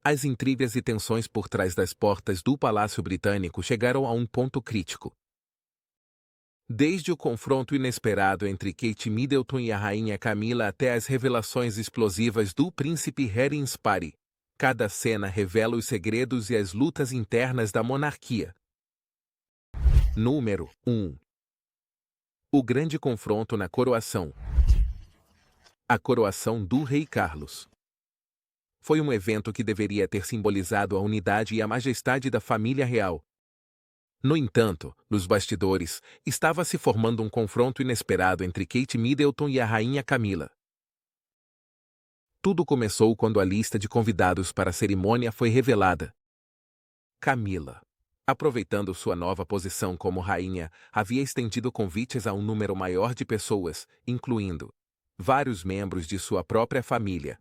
As intrigas e tensões por trás das portas do Palácio Britânico chegaram a um ponto crítico. Desde o confronto inesperado entre Kate Middleton e a rainha Camilla até as revelações explosivas do príncipe Harry em Sparry, cada cena revela os segredos e as lutas internas da monarquia. Número 1. O grande confronto na coroação. A coroação do rei Carlos. Foi um evento que deveria ter simbolizado a unidade e a majestade da família real. No entanto, nos bastidores, estava se formando um confronto inesperado entre Kate Middleton e a rainha Camilla. Tudo começou quando a lista de convidados para a cerimônia foi revelada. Camilla, aproveitando sua nova posição como rainha, havia estendido convites a um número maior de pessoas, incluindo vários membros de sua própria família.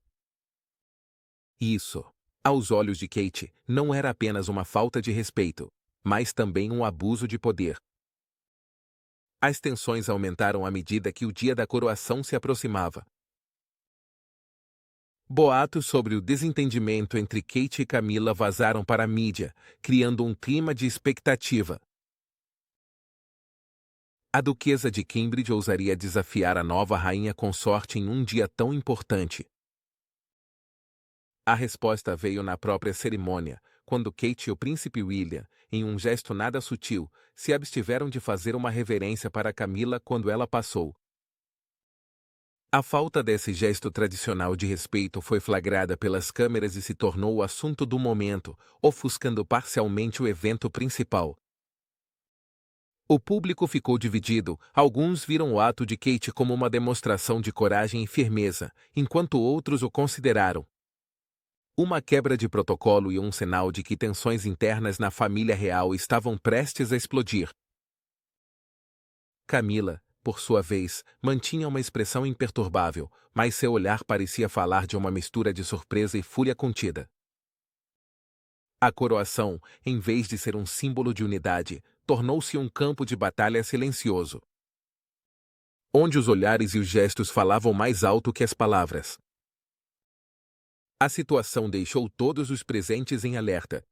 Isso, aos olhos de Kate, não era apenas uma falta de respeito, mas também um abuso de poder. As tensões aumentaram à medida que o dia da coroação se aproximava. Boatos sobre o desentendimento entre Kate e Camilla vazaram para a mídia, criando um clima de expectativa. A duquesa de Cambridge ousaria desafiar a nova rainha consorte em um dia tão importante. A resposta veio na própria cerimônia, quando Kate e o príncipe William, em um gesto nada sutil, se abstiveram de fazer uma reverência para Camilla quando ela passou. A falta desse gesto tradicional de respeito foi flagrada pelas câmeras e se tornou o assunto do momento, ofuscando parcialmente o evento principal. O público ficou dividido, alguns viram o ato de Kate como uma demonstração de coragem e firmeza, enquanto outros o consideraram uma quebra de protocolo e um sinal de que tensões internas na família real estavam prestes a explodir. Camilla, por sua vez, mantinha uma expressão imperturbável, mas seu olhar parecia falar de uma mistura de surpresa e fúria contida. A coroação, em vez de ser um símbolo de unidade, tornou-se um campo de batalha silencioso, onde os olhares e os gestos falavam mais alto que as palavras. A situação deixou todos os presentes em alerta.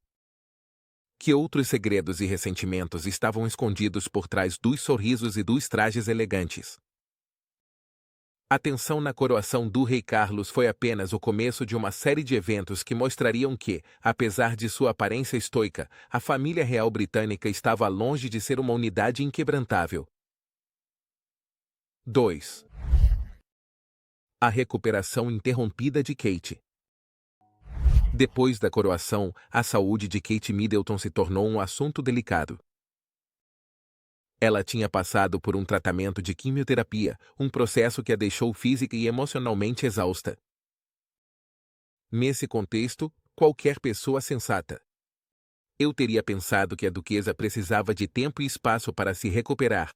Que outros segredos e ressentimentos estavam escondidos por trás dos sorrisos e dos trajes elegantes? A tensão na coroação do rei Carlos foi apenas o começo de uma série de eventos que mostrariam que, apesar de sua aparência estoica, a família real britânica estava longe de ser uma unidade inquebrantável. 2. A recuperação interrompida de Kate. Depois da coroação, a saúde de Kate Middleton se tornou um assunto delicado. Ela tinha passado por um tratamento de quimioterapia, um processo que a deixou física e emocionalmente exausta. Nesse contexto, qualquer pessoa sensata eu teria pensado que a duquesa precisava de tempo e espaço para se recuperar.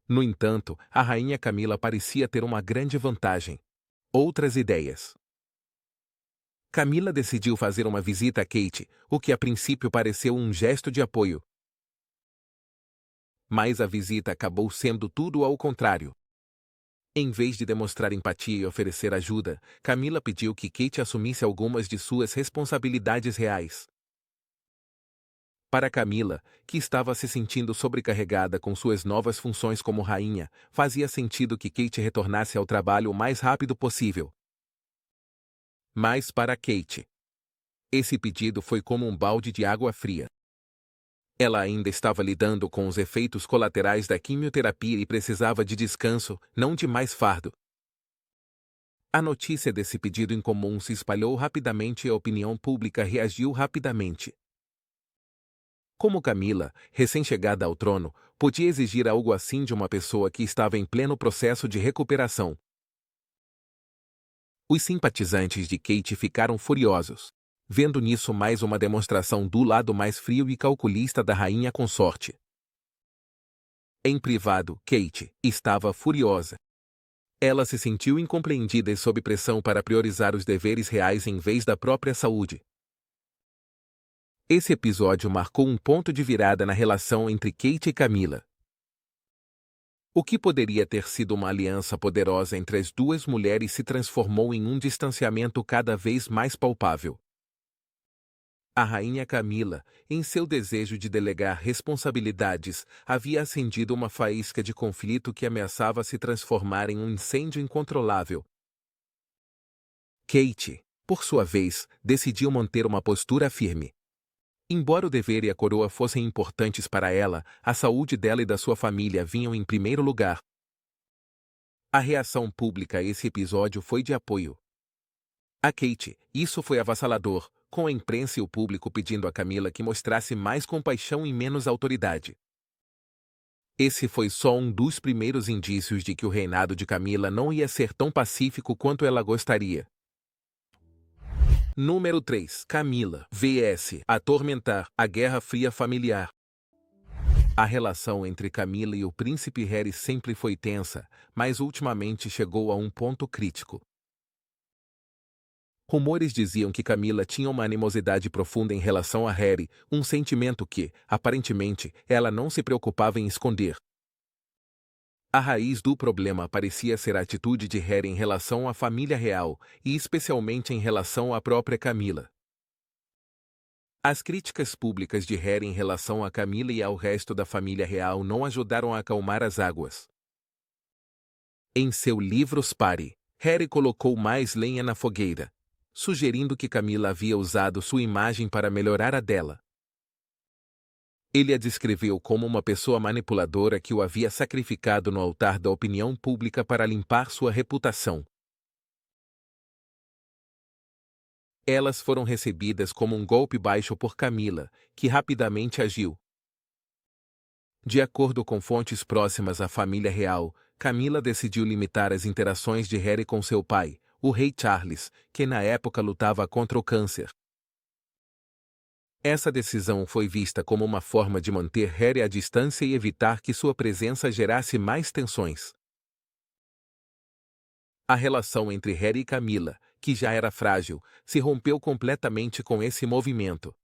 No entanto, a rainha Camilla parecia ter uma grande vantagem. Outras ideias. Camilla decidiu fazer uma visita a Kate, o que a princípio pareceu um gesto de apoio. Mas a visita acabou sendo tudo ao contrário. Em vez de demonstrar empatia e oferecer ajuda, Camilla pediu que Kate assumisse algumas de suas responsabilidades reais. Para Camilla, que estava se sentindo sobrecarregada com suas novas funções como rainha, fazia sentido que Kate retornasse ao trabalho o mais rápido possível. Mas para Kate, esse pedido foi como um balde de água fria. Ela ainda estava lidando com os efeitos colaterais da quimioterapia e precisava de descanso, não de mais fardo. A notícia desse pedido incomum se espalhou rapidamente e a opinião pública reagiu rapidamente. Como Camilla, recém-chegada ao trono, podia exigir algo assim de uma pessoa que estava em pleno processo de recuperação? Os simpatizantes de Kate ficaram furiosos, vendo nisso mais uma demonstração do lado mais frio e calculista da rainha consorte. Em privado, Kate estava furiosa. Ela se sentiu incompreendida e sob pressão para priorizar os deveres reais em vez da própria saúde. Esse episódio marcou um ponto de virada na relação entre Kate e Camilla. O que poderia ter sido uma aliança poderosa entre as duas mulheres se transformou em um distanciamento cada vez mais palpável. A rainha Camila, em seu desejo de delegar responsabilidades, havia acendido uma faísca de conflito que ameaçava se transformar em um incêndio incontrolável. Kate, por sua vez, decidiu manter uma postura firme. Embora o dever e a coroa fossem importantes para ela, a saúde dela e da sua família vinham em primeiro lugar. A reação pública a esse episódio foi de apoio. A Kate, isso foi avassalador, com a imprensa e o público pedindo a Camila que mostrasse mais compaixão e menos autoridade. Esse foi só um dos primeiros indícios de que o reinado de Camila não ia ser tão pacífico quanto ela gostaria. Número 3. Camila vs. Atormentar a Guerra Fria familiar. A relação entre Camila e o príncipe Harry sempre foi tensa, mas ultimamente chegou a um ponto crítico. Rumores diziam que Camila tinha uma animosidade profunda em relação a Harry, um sentimento que, aparentemente, ela não se preocupava em esconder. A raiz do problema parecia ser a atitude de Harry em relação à família real, e especialmente em relação à própria Camila. As críticas públicas de Harry em relação a Camila e ao resto da família real não ajudaram a acalmar as águas. Em seu livro Spare, Harry colocou mais lenha na fogueira, sugerindo que Camila havia usado sua imagem para melhorar a dela. Ele a descreveu como uma pessoa manipuladora que o havia sacrificado no altar da opinião pública para limpar sua reputação. Elas foram recebidas como um golpe baixo por Camila, que rapidamente agiu. De acordo com fontes próximas à família real, Camila decidiu limitar as interações de Harry com seu pai, o rei Charles, que na época lutava contra o câncer. Essa decisão foi vista como uma forma de manter Harry à distância e evitar que sua presença gerasse mais tensões. A relação entre Harry e Camila, que já era frágil, se rompeu completamente com esse movimento.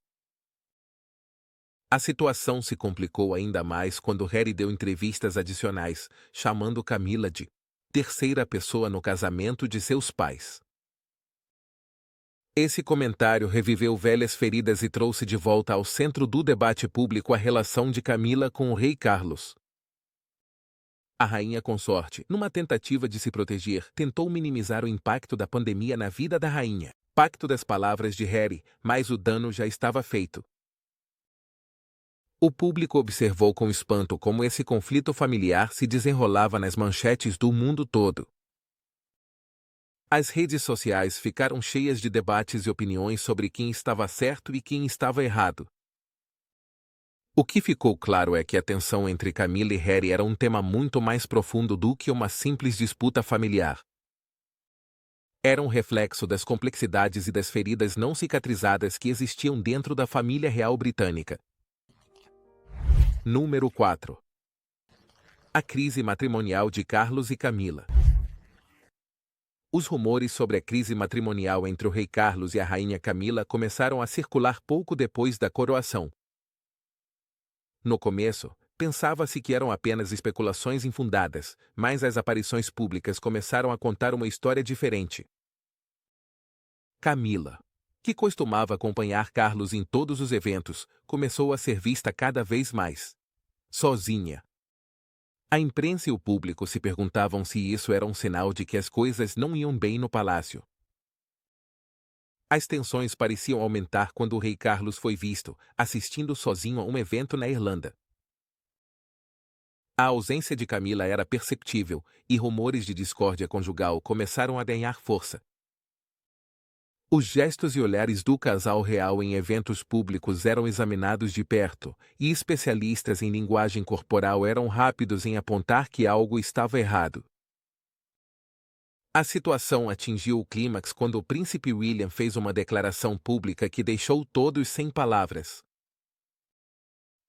A situação se complicou ainda mais quando Harry deu entrevistas adicionais, chamando Camila de terceira pessoa no casamento de seus pais. Esse comentário reviveu velhas feridas e trouxe de volta ao centro do debate público a relação de Camila com o rei Carlos. A rainha consorte, numa tentativa de se proteger, tentou minimizar o impacto da pandemia na vida da rainha. Pacto das palavras de Harry, mas o dano já estava feito. O público observou com espanto como esse conflito familiar se desenrolava nas manchetes do mundo todo. As redes sociais ficaram cheias de debates e opiniões sobre quem estava certo e quem estava errado. O que ficou claro é que a tensão entre Camila e Harry era um tema muito mais profundo do que uma simples disputa familiar. Era um reflexo das complexidades e das feridas não cicatrizadas que existiam dentro da família real britânica. Número 4. A crise matrimonial de Carlos e Camila. Os rumores sobre a crise matrimonial entre o rei Carlos e a rainha Camila começaram a circular pouco depois da coroação. No começo, pensava-se que eram apenas especulações infundadas, mas as aparições públicas começaram a contar uma história diferente. Camila, que costumava acompanhar Carlos em todos os eventos, começou a ser vista cada vez mais sozinha. A imprensa e o público se perguntavam se isso era um sinal de que as coisas não iam bem no palácio. As tensões pareciam aumentar quando o rei Carlos foi visto, assistindo sozinho a um evento na Irlanda. A ausência de Camila era perceptível, e rumores de discórdia conjugal começaram a ganhar força. Os gestos e olhares do casal real em eventos públicos eram examinados de perto, e especialistas em linguagem corporal eram rápidos em apontar que algo estava errado. A situação atingiu o clímax quando o príncipe William fez uma declaração pública que deixou todos sem palavras.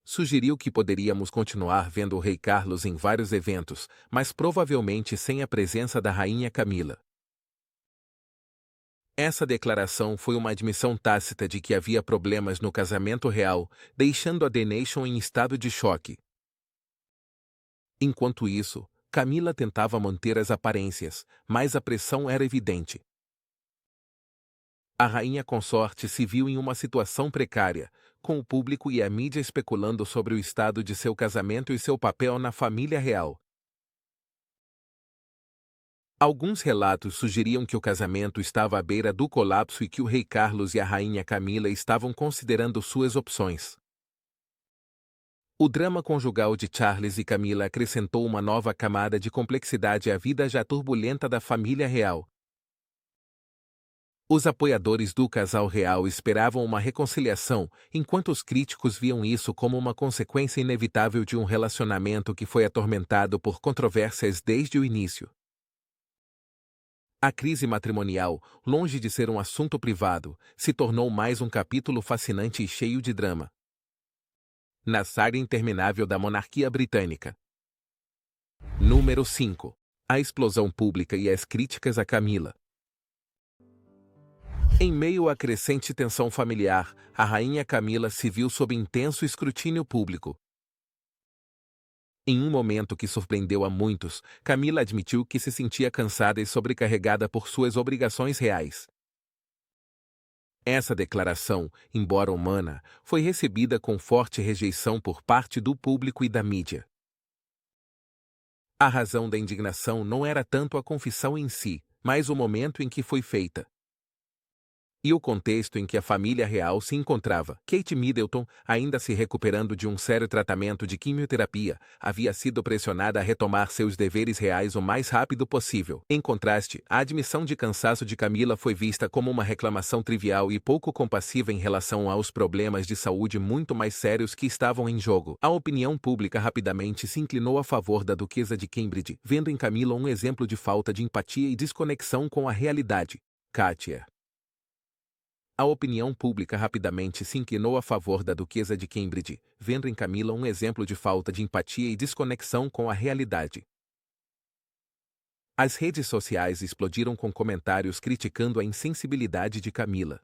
Sugeriu que poderíamos continuar vendo o rei Carlos em vários eventos, mas provavelmente sem a presença da rainha Camila. Essa declaração foi uma admissão tácita de que havia problemas no casamento real, deixando a The Nation em estado de choque. Enquanto isso, Camila tentava manter as aparências, mas a pressão era evidente. A rainha consorte se viu em uma situação precária, com o público e a mídia especulando sobre o estado de seu casamento e seu papel na família real. Alguns relatos sugeriam que o casamento estava à beira do colapso e que o rei Carlos e a rainha Camila estavam considerando suas opções. O drama conjugal de Charles e Camila acrescentou uma nova camada de complexidade à vida já turbulenta da família real. Os apoiadores do casal real esperavam uma reconciliação, enquanto os críticos viam isso como uma consequência inevitável de um relacionamento que foi atormentado por controvérsias desde o início. A crise matrimonial, longe de ser um assunto privado, se tornou mais um capítulo fascinante e cheio de drama na saga interminável da monarquia britânica. Número 5. A explosão pública e as críticas a Camila. Em meio à crescente tensão familiar, a rainha Camila se viu sob intenso escrutínio público. Em um momento que surpreendeu a muitos, Camila admitiu que se sentia cansada e sobrecarregada por suas obrigações reais. Essa declaração, embora humana, foi recebida com forte rejeição por parte do público e da mídia. A razão da indignação não era tanto a confissão em si, mas o momento em que foi feita e o contexto em que a família real se encontrava. Kate Middleton, ainda se recuperando de um sério tratamento de quimioterapia, havia sido pressionada a retomar seus deveres reais o mais rápido possível. Em contraste, a admissão de cansaço de Camila foi vista como uma reclamação trivial e pouco compassiva em relação aos problemas de saúde muito mais sérios que estavam em jogo. A opinião pública rapidamente se inclinou a favor da duquesa de Cambridge, vendo em Camila um exemplo de falta de empatia e desconexão com a realidade. Katia. A opinião pública rapidamente se inclinou a favor da duquesa de Cambridge, vendo em Camila um exemplo de falta de empatia e desconexão com a realidade. As redes sociais explodiram com comentários criticando a insensibilidade de Camila.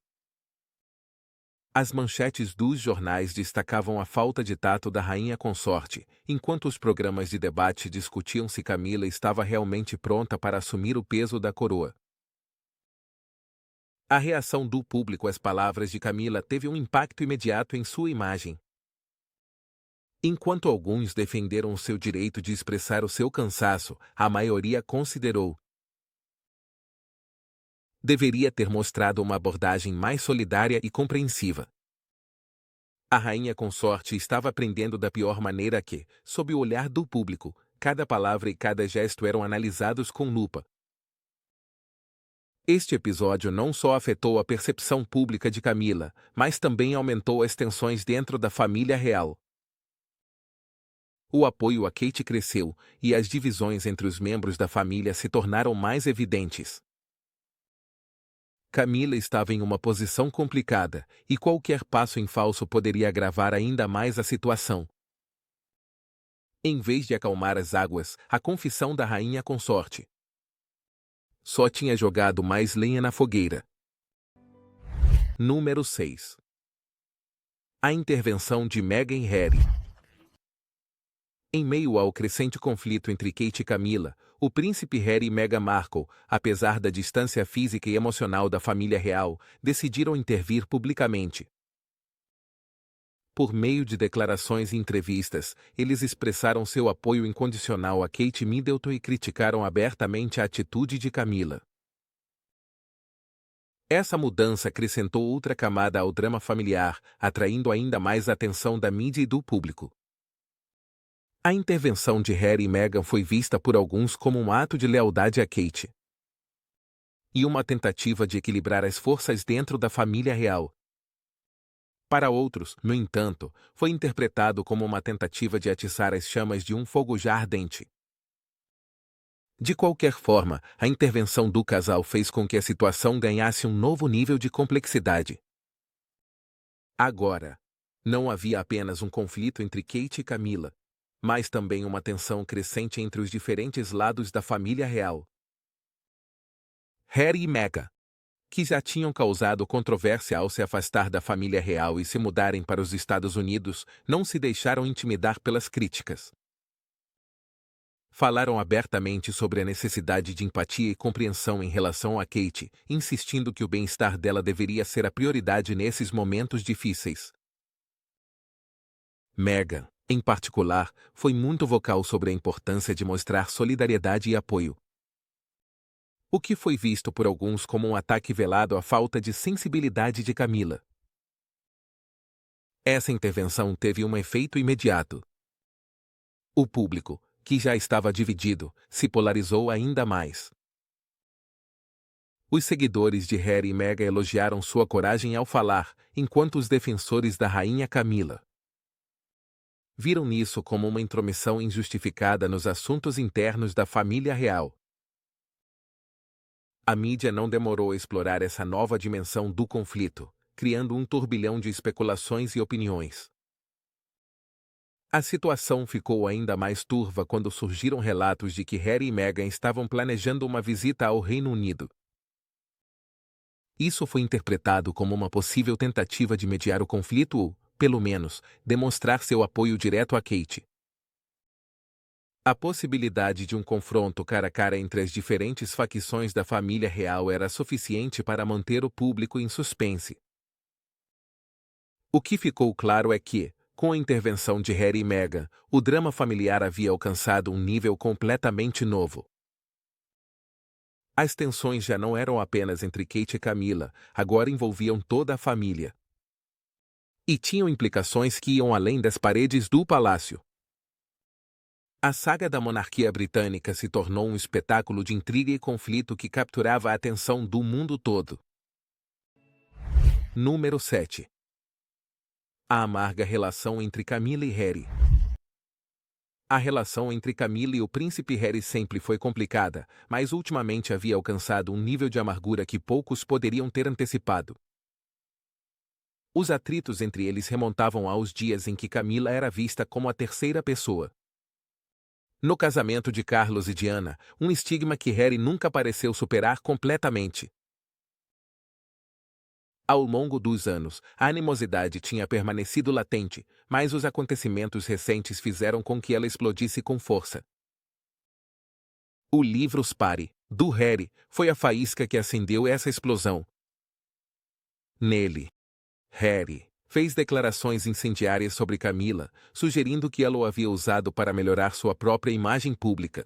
As manchetes dos jornais destacavam a falta de tato da rainha consorte, enquanto os programas de debate discutiam se Camila estava realmente pronta para assumir o peso da coroa. A reação do público às palavras de Camila teve um impacto imediato em sua imagem. Enquanto alguns defenderam o seu direito de expressar o seu cansaço, a maioria considerou deveria ter mostrado uma abordagem mais solidária e compreensiva. A rainha consorte estava aprendendo da pior maneira que, sob o olhar do público, cada palavra e cada gesto eram analisados com lupa. Este episódio não só afetou a percepção pública de Camila, mas também aumentou as tensões dentro da família real. O apoio a Kate cresceu, e as divisões entre os membros da família se tornaram mais evidentes. Camila estava em uma posição complicada, e qualquer passo em falso poderia agravar ainda mais a situação. Em vez de acalmar as águas, a confissão da rainha consorte só tinha jogado mais lenha na fogueira. Número 6. A intervenção de Meghan e Harry. Em meio ao crescente conflito entre Kate e Camila, o príncipe Harry e Meghan Markle, apesar da distância física e emocional da família real, decidiram intervir publicamente. Por meio de declarações e entrevistas, eles expressaram seu apoio incondicional a Kate Middleton e criticaram abertamente a atitude de Camila. Essa mudança acrescentou outra camada ao drama familiar, atraindo ainda mais a atenção da mídia e do público. A intervenção de Harry e Meghan foi vista por alguns como um ato de lealdade a Kate e uma tentativa de equilibrar as forças dentro da família real. Para outros, no entanto, foi interpretado como uma tentativa de atiçar as chamas de um fogo já ardente. De qualquer forma, a intervenção do casal fez com que a situação ganhasse um novo nível de complexidade. Agora, não havia apenas um conflito entre Kate e Camila, mas também uma tensão crescente entre os diferentes lados da família real. Harry e Meghan, que já tinham causado controvérsia ao se afastar da família real e se mudarem para os Estados Unidos, não se deixaram intimidar pelas críticas. falaram abertamente sobre a necessidade de empatia e compreensão em relação a Kate, insistindo que o bem-estar dela deveria ser a prioridade nesses momentos difíceis. Meghan, em particular, foi muito vocal sobre a importância de mostrar solidariedade e apoio. O que foi visto por alguns como um ataque velado à falta de sensibilidade de Camila. Essa intervenção teve um efeito imediato. O público, que já estava dividido, se polarizou ainda mais. Os seguidores de Harry e Meghan elogiaram sua coragem ao falar, enquanto os defensores da rainha Camila viram nisso como uma intromissão injustificada nos assuntos internos da família real. A mídia não demorou a explorar essa nova dimensão do conflito, criando um turbilhão de especulações e opiniões. A situação ficou ainda mais turva quando surgiram relatos de que Harry e Meghan estavam planejando uma visita ao Reino Unido. Isso foi interpretado como uma possível tentativa de mediar o conflito ou, pelo menos, demonstrar seu apoio direto a Kate. A possibilidade de um confronto cara a cara entre as diferentes facções da família real era suficiente para manter o público em suspense. O que ficou claro é que, com a intervenção de Harry e Meghan, o drama familiar havia alcançado um nível completamente novo. As tensões já não eram apenas entre Kate e Camila, agora envolviam toda a família. E tinham implicações que iam além das paredes do palácio. A saga da monarquia britânica se tornou um espetáculo de intriga e conflito que capturava a atenção do mundo todo. Número 7. A amarga relação entre Camila e Harry. A relação entre Camila e o príncipe Harry sempre foi complicada, mas ultimamente havia alcançado um nível de amargura que poucos poderiam ter antecipado. Os atritos entre eles remontavam aos dias em que Camila era vista como a terceira pessoa no casamento de Carlos e Diana, um estigma que Harry nunca pareceu superar completamente. Ao longo dos anos, a animosidade tinha permanecido latente, mas os acontecimentos recentes fizeram com que ela explodisse com força. O livro Spare, do Harry, foi a faísca que acendeu essa explosão. Nele, Harry fez declarações incendiárias sobre Camila, sugerindo que ela o havia usado para melhorar sua própria imagem pública.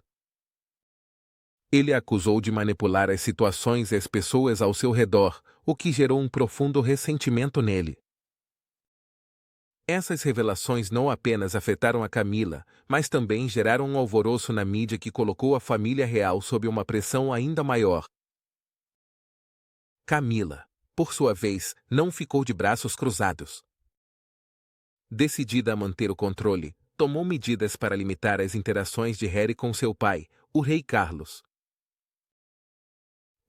Ele a acusou de manipular as situações e as pessoas ao seu redor, o que gerou um profundo ressentimento nele. Essas revelações não apenas afetaram a Camila, mas também geraram um alvoroço na mídia que colocou a família real sob uma pressão ainda maior. Camila, por sua vez, não ficou de braços cruzados. Decidida a manter o controle, tomou medidas para limitar as interações de Harry com seu pai, o rei Carlos.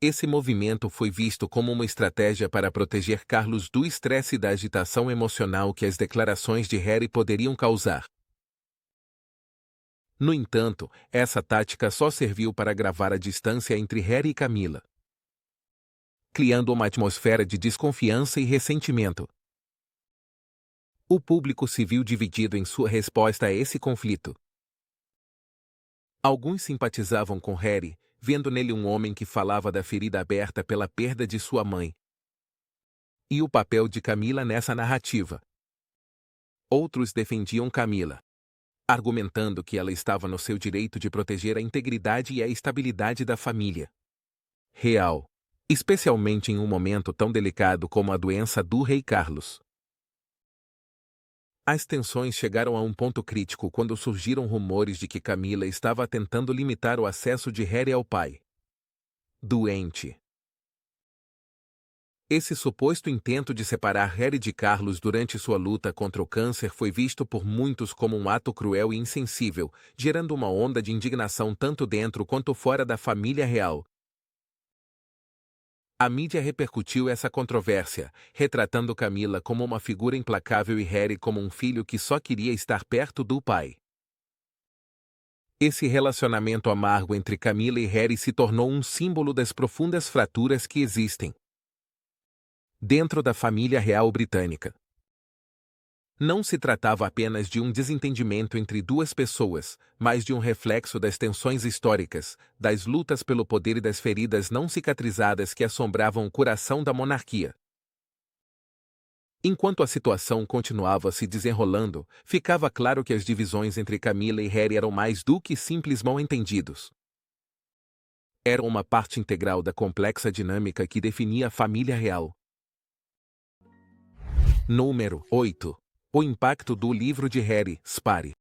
Esse movimento foi visto como uma estratégia para proteger Carlos do estresse e da agitação emocional que as declarações de Harry poderiam causar. No entanto, essa tática só serviu para agravar a distância entre Harry e Camila, criando uma atmosfera de desconfiança e ressentimento. O público se viu dividido em sua resposta a esse conflito. Alguns simpatizavam com Harry, vendo nele um homem que falava da ferida aberta pela perda de sua mãe e o papel de Camila nessa narrativa. Outros defendiam Camila, argumentando que ela estava no seu direito de proteger a integridade e a estabilidade da família real, especialmente em um momento tão delicado como a doença do rei Carlos. As tensões chegaram a um ponto crítico quando surgiram rumores de que Camila estava tentando limitar o acesso de Harry ao pai doente. Esse suposto intento de separar Harry de Carlos durante sua luta contra o câncer foi visto por muitos como um ato cruel e insensível, gerando uma onda de indignação tanto dentro quanto fora da família real. A mídia repercutiu essa controvérsia, retratando Camila como uma figura implacável e Harry como um filho que só queria estar perto do pai. Esse relacionamento amargo entre Camila e Harry se tornou um símbolo das profundas fraturas que existem dentro da família real britânica. Não se tratava apenas de um desentendimento entre duas pessoas, mas de um reflexo das tensões históricas, das lutas pelo poder e das feridas não cicatrizadas que assombravam o coração da monarquia. Enquanto a situação continuava se desenrolando, ficava claro que as divisões entre Camila e Harry eram mais do que simples mal-entendidos. Eram uma parte integral da complexa dinâmica que definia a família real. Número 8. O impacto do livro de Harry, Sparry.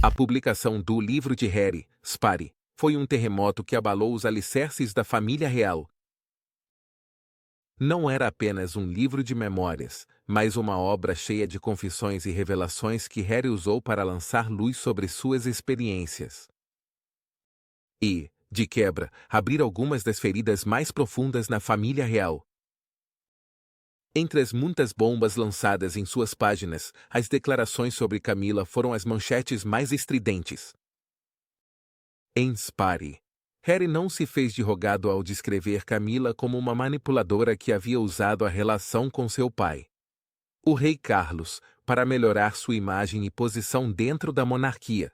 A publicação do livro de Harry, Sparry, foi um terremoto que abalou os alicerces da família real. Não era apenas um livro de memórias, mas uma obra cheia de confissões e revelações que Harry usou para lançar luz sobre suas experiências. E, de quebra, abrir algumas das feridas mais profundas na família real. Entre as muitas bombas lançadas em suas páginas, as declarações sobre Camila foram as manchetes mais estridentes. Em Sparry, Harry não se fez de rogado ao descrever Camila como uma manipuladora que havia usado a relação com seu pai, o rei Carlos, para melhorar sua imagem e posição dentro da monarquia.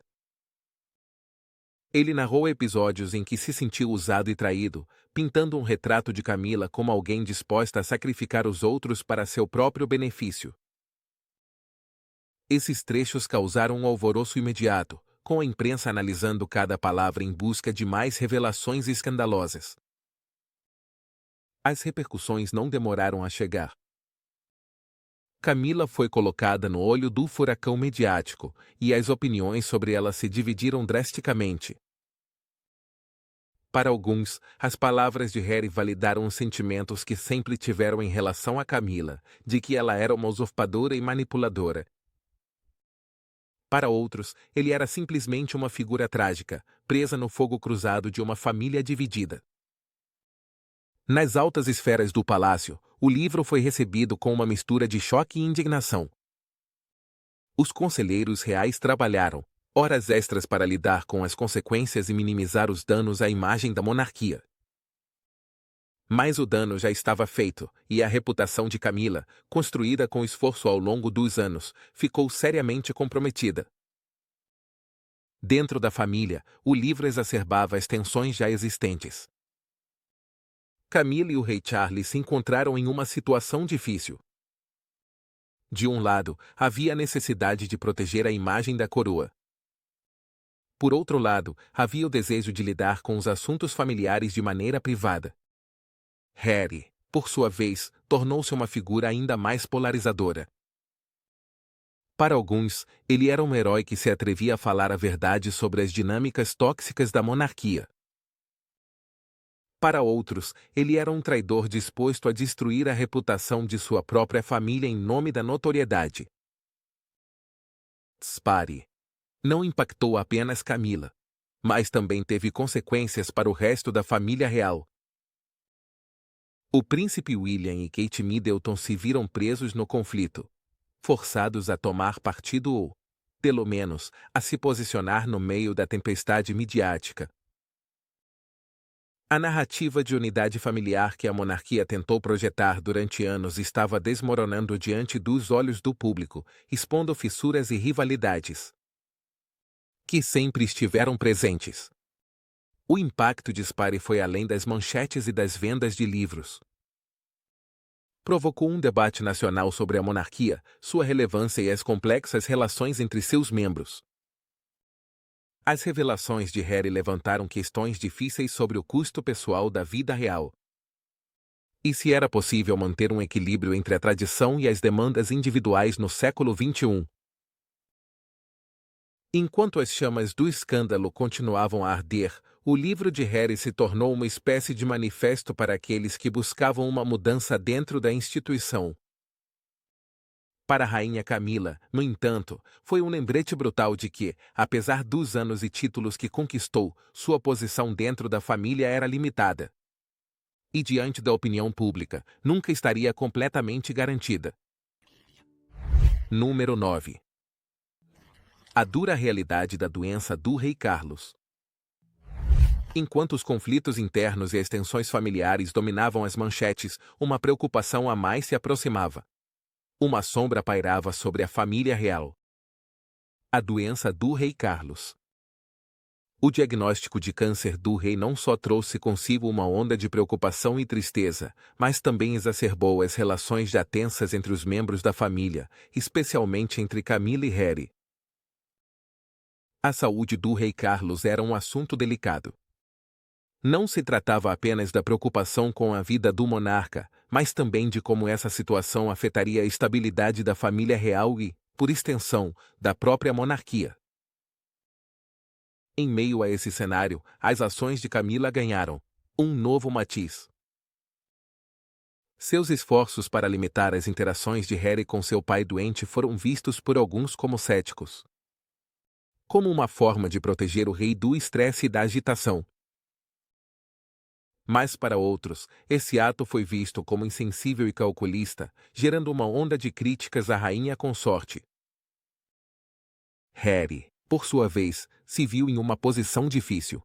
Ele narrou episódios em que se sentiu usado e traído, pintando um retrato de Camila como alguém disposta a sacrificar os outros para seu próprio benefício. Esses trechos causaram um alvoroço imediato, com a imprensa analisando cada palavra em busca de mais revelações escandalosas. As repercussões não demoraram a chegar. Camila foi colocada no olho do furacão mediático, e as opiniões sobre ela se dividiram drasticamente. Para alguns, as palavras de Harry validaram os sentimentos que sempre tiveram em relação a Camila, de que ela era uma usurpadora e manipuladora. Para outros, ele era simplesmente uma figura trágica, presa no fogo cruzado de uma família dividida. Nas altas esferas do palácio, o livro foi recebido com uma mistura de choque e indignação. Os conselheiros reais trabalharam horas extras para lidar com as consequências e minimizar os danos à imagem da monarquia. Mas o dano já estava feito, e a reputação de Camila, construída com esforço ao longo dos anos, ficou seriamente comprometida. Dentro da família, o livro exacerbava as tensões já existentes. Camila e o rei Charles se encontraram em uma situação difícil. De um lado, havia a necessidade de proteger a imagem da coroa. Por outro lado, havia o desejo de lidar com os assuntos familiares de maneira privada. Harry, por sua vez, tornou-se uma figura ainda mais polarizadora. Para alguns, ele era um herói que se atrevia a falar a verdade sobre as dinâmicas tóxicas da monarquia. Para outros, ele era um traidor disposto a destruir a reputação de sua própria família em nome da notoriedade. Sparry não impactou apenas Camila, mas também teve consequências para o resto da família real. O príncipe William e Kate Middleton se viram presos no conflito, forçados a tomar partido ou, pelo menos, a se posicionar no meio da tempestade midiática. A narrativa de unidade familiar que a monarquia tentou projetar durante anos estava desmoronando diante dos olhos do público, expondo fissuras e rivalidades que sempre estiveram presentes. O impacto de Sparry foi além das manchetes e das vendas de livros. Provocou um debate nacional sobre a monarquia, sua relevância e as complexas relações entre seus membros. As revelações de Harry levantaram questões difíceis sobre o custo pessoal da vida real. E se era possível manter um equilíbrio entre a tradição e as demandas individuais no século XXI? Enquanto as chamas do escândalo continuavam a arder, o livro de Harry se tornou uma espécie de manifesto para aqueles que buscavam uma mudança dentro da instituição. Para a rainha Camila, no entanto, foi um lembrete brutal de que, apesar dos anos e títulos que conquistou, sua posição dentro da família era limitada. E diante da opinião pública, nunca estaria completamente garantida. Número 9. A dura realidade da doença do rei Carlos. Enquanto os conflitos internos e as tensões familiares dominavam as manchetes, uma preocupação a mais se aproximava. Uma sombra pairava sobre a família real. A doença do rei Carlos. O diagnóstico de câncer do rei não só trouxe consigo uma onda de preocupação e tristeza, mas também exacerbou as relações já tensas entre os membros da família, especialmente entre Camila e Harry. A saúde do rei Carlos era um assunto delicado. Não se tratava apenas da preocupação com a vida do monarca, mas também de como essa situação afetaria a estabilidade da família real e, por extensão, da própria monarquia. Em meio a esse cenário, as ações de Camila ganharam um novo matiz. Seus esforços para limitar as interações de Harry com seu pai doente foram vistos por alguns como céticos. Como uma forma de proteger o rei do estresse e da agitação. Mas para outros, esse ato foi visto como insensível e calculista, gerando uma onda de críticas à rainha consorte. Harry, por sua vez, se viu em uma posição difícil.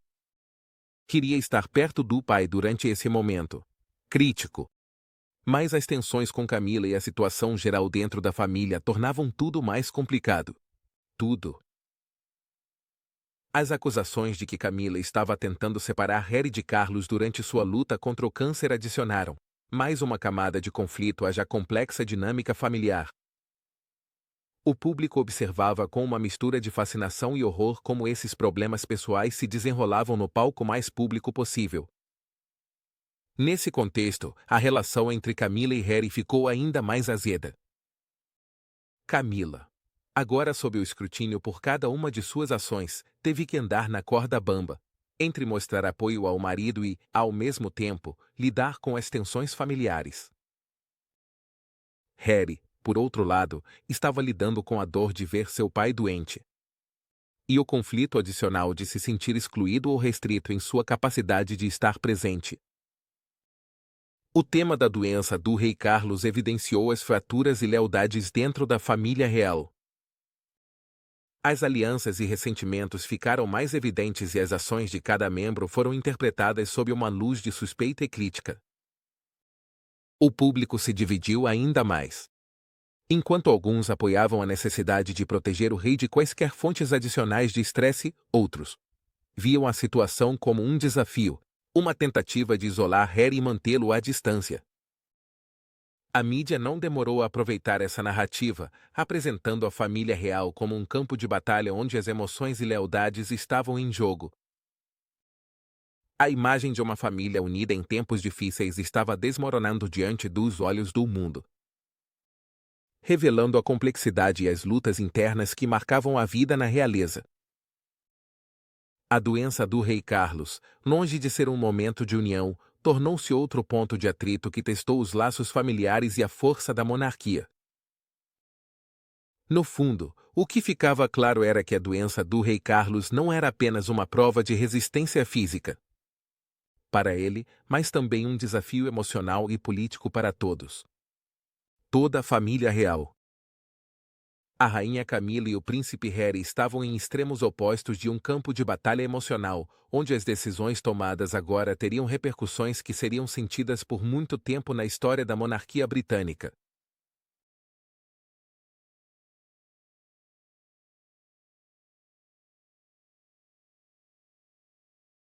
Queria estar perto do pai durante esse momento crítico. Mas as tensões com Camila e a situação geral dentro da família tornavam tudo mais complicado. Tudo. As acusações de que Camila estava tentando separar Harry de Carlos durante sua luta contra o câncer adicionaram mais uma camada de conflito à já complexa dinâmica familiar. O público observava com uma mistura de fascinação e horror como esses problemas pessoais se desenrolavam no palco mais público possível. Nesse contexto, a relação entre Camila e Harry ficou ainda mais azeda. Camila, agora sob o escrutínio por cada uma de suas ações, teve que andar na corda bamba, entre mostrar apoio ao marido e, ao mesmo tempo, lidar com as tensões familiares. Harry, por outro lado, estava lidando com a dor de ver seu pai doente. E o conflito adicional de se sentir excluído ou restrito em sua capacidade de estar presente. O tema da doença do rei Carlos evidenciou as fraturas e lealdades dentro da família real. As alianças e ressentimentos ficaram mais evidentes e as ações de cada membro foram interpretadas sob uma luz de suspeita e crítica. O público se dividiu ainda mais. Enquanto alguns apoiavam a necessidade de proteger o rei de quaisquer fontes adicionais de estresse, outros viam a situação como um desafio, uma tentativa de isolar Harry e mantê-lo à distância. A mídia não demorou a aproveitar essa narrativa, apresentando a família real como um campo de batalha onde as emoções e lealdades estavam em jogo. A imagem de uma família unida em tempos difíceis estava desmoronando diante dos olhos do mundo, revelando a complexidade e as lutas internas que marcavam a vida na realeza. A doença do rei Carlos, longe de ser um momento de união, tornou-se outro ponto de atrito que testou os laços familiares e a força da monarquia. No fundo, o que ficava claro era que a doença do rei Carlos não era apenas uma prova de resistência física para ele, mas também um desafio emocional e político para todos. Toda a família real. A rainha Camila e o príncipe Harry estavam em extremos opostos de um campo de batalha emocional, onde as decisões tomadas agora teriam repercussões que seriam sentidas por muito tempo na história da monarquia britânica.